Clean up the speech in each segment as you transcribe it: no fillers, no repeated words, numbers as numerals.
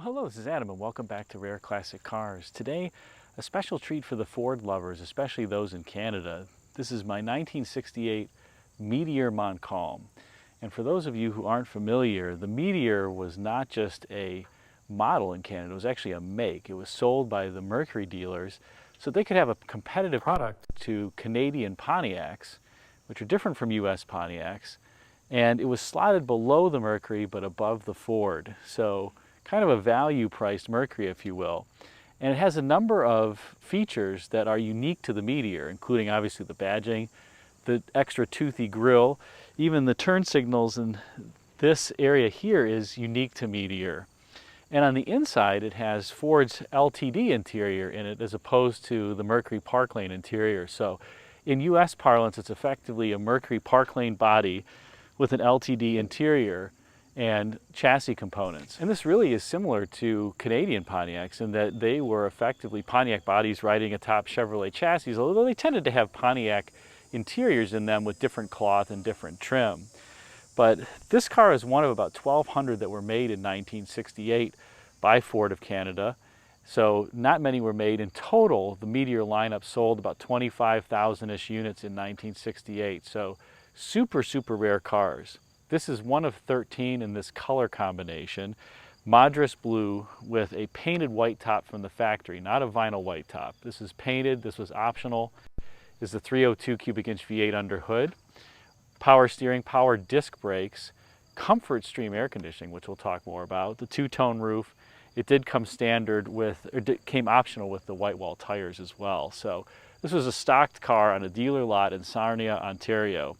Hello, this is Adam and welcome back to Rare Classic Cars. Today, a special treat for the Ford lovers, especially those in Canada. This is my 1968 Meteor Montcalm. And for those of you who aren't familiar, the Meteor was not just a model in Canada, it was actually a make. It was sold by the Mercury dealers so they could have a competitive product to Canadian Pontiacs, which are different from US Pontiacs. And it was slotted below the Mercury but above the Ford. So kind of a value-priced Mercury, if you will. And it has a number of features that are unique to the Meteor, including obviously the badging, the extra toothy grille, even the turn signals in this area here is unique to Meteor. And on the inside, it has Ford's LTD interior in it as opposed to the Mercury Park Lane interior. So in US parlance, it's effectively a Mercury Park Lane body with an LTD interior and chassis components. And this really is similar to Canadian Pontiacs in that they were effectively Pontiac bodies riding atop Chevrolet chassis, although they tended to have Pontiac interiors in them with different cloth and different trim. But this car is one of about 1,200 that were made in 1968 by Ford of Canada. So not many were made. In total, the Meteor lineup sold about 25,000-ish units in 1968. So super, super rare cars. This is one of 13 in this color combination, Madras blue with a painted white top from the factory, not a vinyl white top. This is painted, this was optional. This is the 302 cubic inch V8 under hood, power steering, power disc brakes, comfort stream air conditioning, which we'll talk more about, the two-tone roof. It did come standard with, or came optional with the white wall tires as well. So this was a stocked car on a dealer lot in Sarnia, Ontario.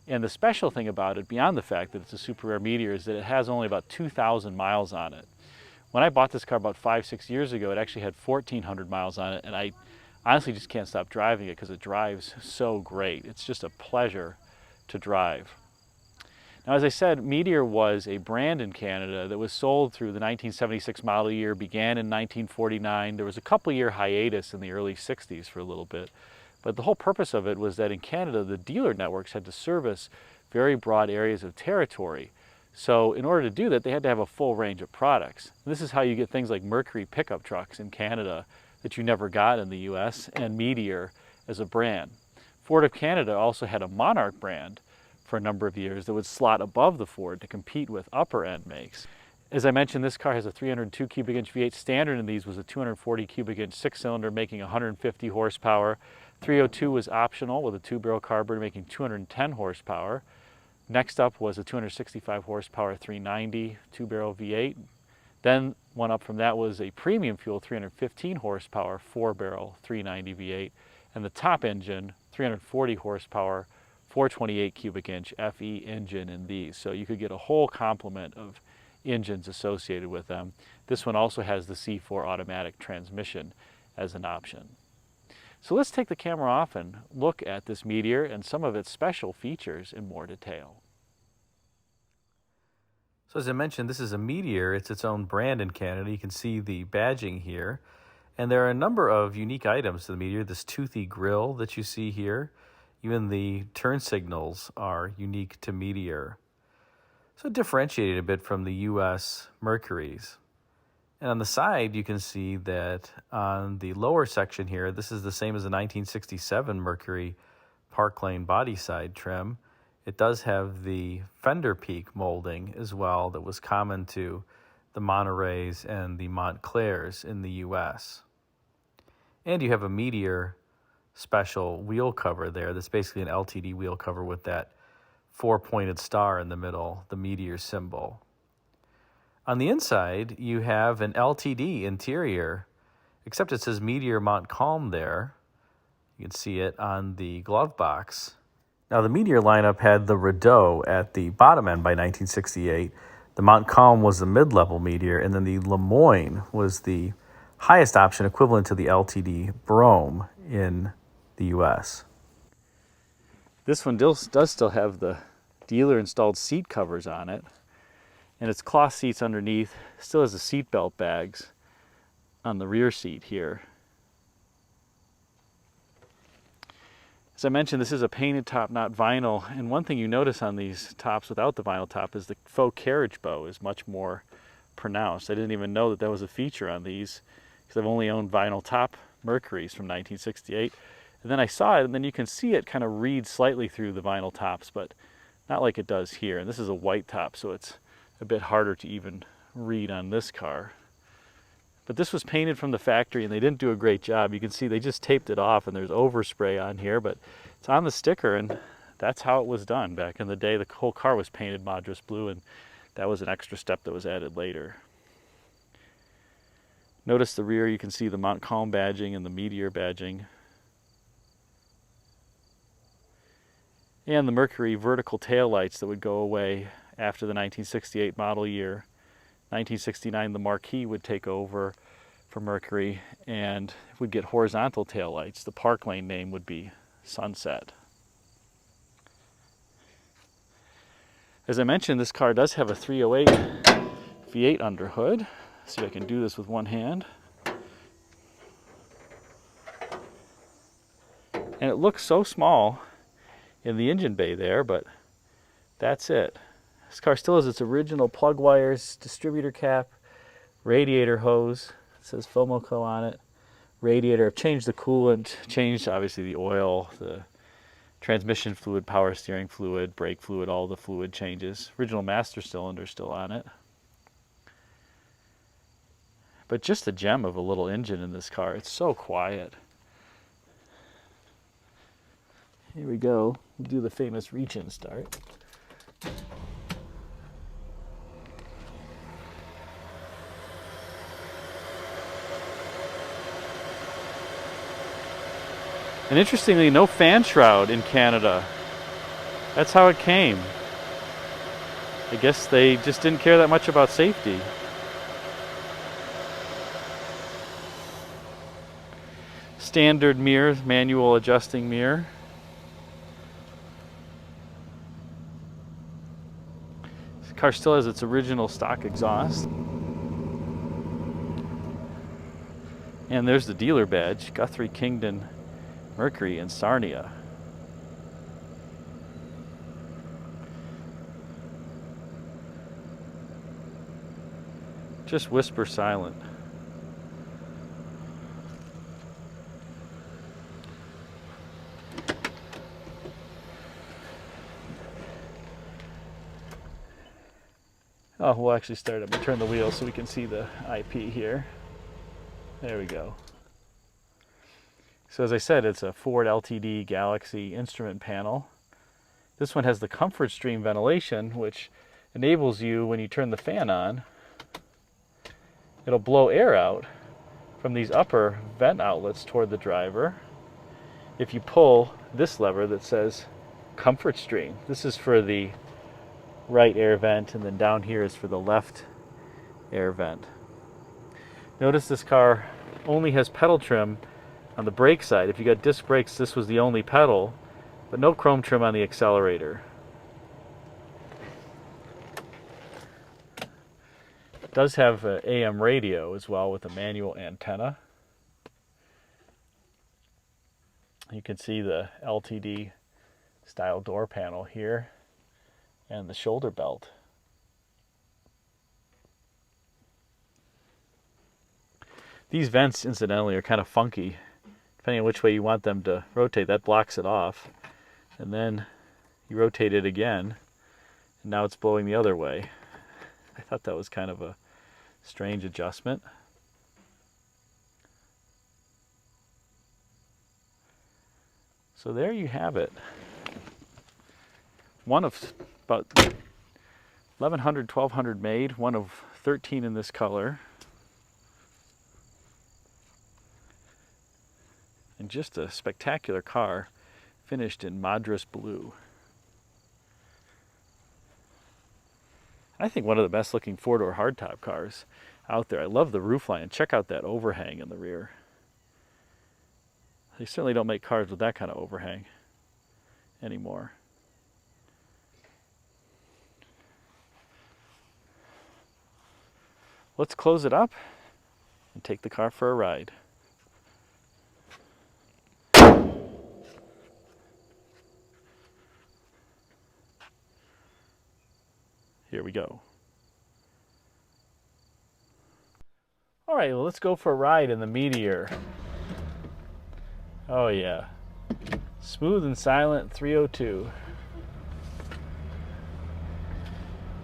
And the special thing about it, beyond the fact that it's a super rare Meteor, is that it has only about 2,000 miles on it. When I bought this car about 5-6 years ago, it actually had 1,400 miles on it, and I honestly just can't stop driving it because it drives so great. It's just a pleasure to drive. Now, as I said, Meteor was a brand in Canada that was sold through the 1976 model year, began in 1949. There was a couple-year hiatus in the early 60s for a little bit. But the whole purpose of it was that in Canada, the dealer networks had to service very broad areas of territory. So in order to do that, they had to have a full range of products. And this is how you get things like Mercury pickup trucks in Canada that you never got in the US, and Meteor as a brand. Ford of Canada also had a Monarch brand for a number of years that would slot above the Ford to compete with upper end makes. As I mentioned, this car has a 302 cubic inch V8. Standard in these was a 240 cubic inch six-cylinder making 150 horsepower. 302 was optional with a two-barrel carburetor making 210 horsepower. Next up was a 265 horsepower 390 two-barrel V8. Then one up from that was a premium fuel 315 horsepower four-barrel 390 V8. And the top engine, 340 horsepower 428 cubic inch FE engine in these. So you could get a whole complement of engines associated with them. This one also has the C4 automatic transmission as an option. So let's take the camera off and look at this Meteor and some of its special features in more detail. So as I mentioned, this is a Meteor. It's its own brand in Canada. You can see the badging here. And there are a number of unique items to the Meteor. This toothy grille that you see here. Even the turn signals are unique to Meteor. So differentiated a bit from the US Mercuries. And on the side, you can see that on the lower section here, this is the same as the 1967 Mercury Park Lane body side trim. It does have the fender peak molding as well that was common to the Monterey's and the Montclairs in the US. And you have a Meteor special wheel cover there that's basically an LTD wheel cover with that four-pointed star in the middle, the Meteor symbol. On the inside, you have an LTD interior, except it says Meteor Montcalm there. You can see it on the glove box. Now, the Meteor lineup had the Rideau at the bottom end by 1968. The Montcalm was the mid-level Meteor, and then the Lemoyne was the highest option, equivalent to the LTD Brougham in the U.S. This one does still have the dealer-installed seat covers on it. And its cloth seats underneath still has the seat belt bags on the rear seat here. As I mentioned, this is a painted top, not vinyl. And one thing you notice on these tops without the vinyl top is the faux carriage bow is much more pronounced. I didn't even know that that was a feature on these because I've only owned vinyl top Mercuries from 1968. And then I saw it, and then you can see it kind of read slightly through the vinyl tops, but not like it does here. And this is a white top, so it's a bit harder to even read on this car. But this was painted from the factory, and they didn't do a great job. You can see they just taped it off, and there's overspray on here, but it's on the sticker, and that's how it was done. Back in the day, the whole car was painted Madras blue, and that was an extra step that was added later. Notice the rear, you can see the Montcalm badging and the Meteor badging. And the Mercury vertical taillights that would go away after the 1968 model year. 1969, the Marquis would take over for Mercury and would get horizontal taillights. The Park Lane name would be Sunset. As I mentioned, this car does have a 308 V8 underhood. See if I can do this with one hand. And it looks so small in the engine bay there, but that's it. This car still has its original plug wires, distributor cap, radiator hose. It says Fomoco on it. Radiator. I've changed the coolant, changed obviously the oil, the transmission fluid, power steering fluid, brake fluid, all the fluid changes. Original master cylinder still on it. But just a gem of a little engine in this car. It's so quiet. Here we go. We'll do the famous reach-in start. And interestingly, no fan shroud in Canada. That's how it came. I guess they just didn't care that much about safety. Standard mirror, manual adjusting mirror. This car still has its original stock exhaust. And there's the dealer badge, Guthrie Kingdon Mercury in Sarnia. Just whisper silent. Oh, we'll actually start up and turn the wheel so we can see the IP here. There we go. So as I said, it's a Ford LTD Galaxy instrument panel. This one has the Comfort Stream ventilation, which enables you, when you turn the fan on, it'll blow air out from these upper vent outlets toward the driver. If you pull this lever that says Comfort Stream, this is for the right air vent, and then down here is for the left air vent. Notice this car only has pedal trim on the brake side. If you got disc brakes, this was the only pedal, but no chrome trim on the accelerator. It does have an AM radio as well with a manual antenna. You can see the LTD style door panel here and the shoulder belt. These vents, incidentally, are kind of funky. Depending on which way you want them to rotate, that blocks it off. And then you rotate it again, and now it's blowing the other way. I thought that was kind of a strange adjustment. So there you have it. One of about 1,100, 1,200 made, one of 13 in this color. And just a spectacular car, finished in Madras blue. I think one of the best looking four-door hardtop cars out there. I love the roofline. Check out that overhang in the rear. They certainly don't make cars with that kind of overhang anymore. Let's close it up and take the car for a ride. Here we go. All right, well, let's go for a ride in the Meteor. Oh yeah, smooth and silent 302.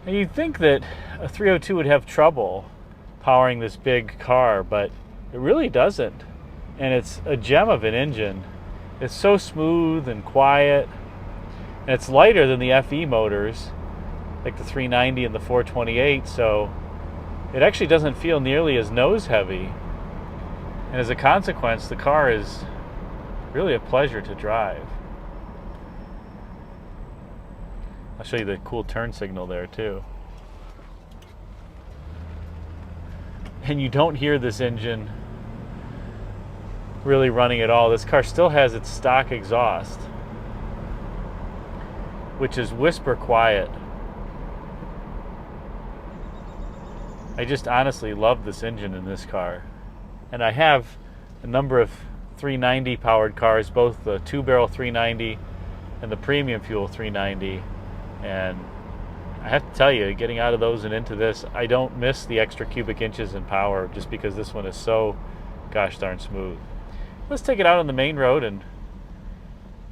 And you'd think that a 302 would have trouble powering this big car, but it really doesn't. And it's a gem of an engine. It's so smooth and quiet, and it's lighter than the FE motors, like the 390 and the 428, so it actually doesn't feel nearly as nose heavy. And as a consequence, the car is really a pleasure to drive. I'll show you the cool turn signal there too. And you don't hear this engine really running at all. This car still has its stock exhaust, which is whisper quiet. I just honestly love this engine in this car. And I have a number of 390 powered cars, both the 2-barrel 390 and the premium fuel 390. And I have to tell you, getting out of those and into this, I don't miss the extra cubic inches in power just because this one is so gosh darn smooth. Let's take it out on the main road and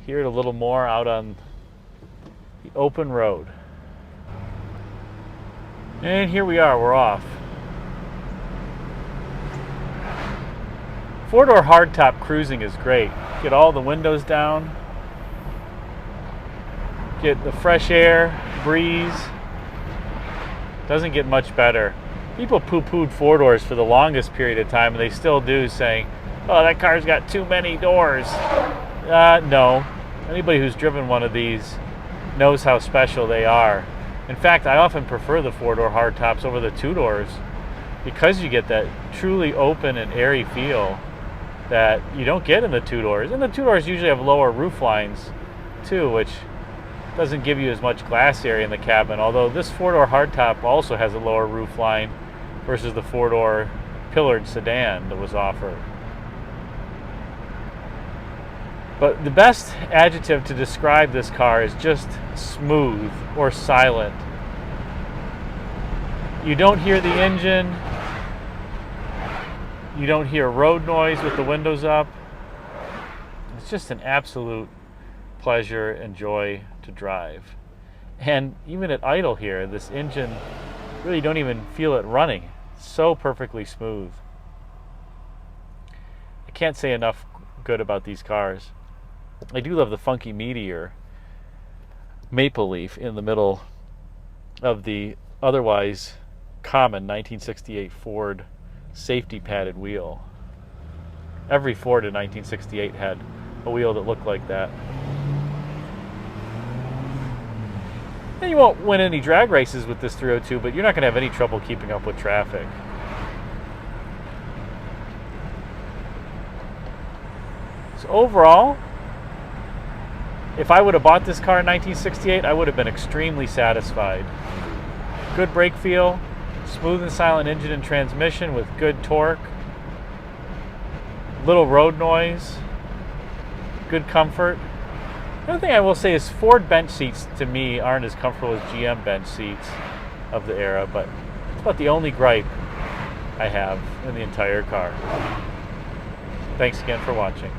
hear it a little more out on the open road. And here we are, we're off. Four-door hardtop cruising is great. Get all the windows down, get the fresh air, breeze. Doesn't get much better. People poo-pooed four-doors for the longest period of time, and they still do, saying, oh, that car's got too many doors. No. Anybody who's driven one of these knows how special they are. In fact, I often prefer the four-door hardtops over the two-doors because you get that truly open and airy feel that you don't get in the two-doors. And the two-doors usually have lower roof lines too, which doesn't give you as much glass area in the cabin, although this four-door hardtop also has a lower roof line versus the four-door pillared sedan that was offered. But the best adjective to describe this car is just smooth or silent. You don't hear the engine. You don't hear road noise with the windows up. It's just an absolute pleasure and joy to drive. And even at idle here, this engine, really don't even feel it running. It's so perfectly smooth. I can't say enough good about these cars. I do love the funky Meteor maple leaf in the middle of the otherwise common 1968 Ford safety padded wheel. Every Ford in 1968 had a wheel that looked like that. And you won't win any drag races with this 302, but you're not going to have any trouble keeping up with traffic. So overall, if I would have bought this car in 1968, I would have been extremely satisfied. Good brake feel, smooth and silent engine and transmission with good torque, little road noise, good comfort. Another thing I will say is Ford bench seats to me aren't as comfortable as GM bench seats of the era, but it's about the only gripe I have in the entire car. Thanks again for watching.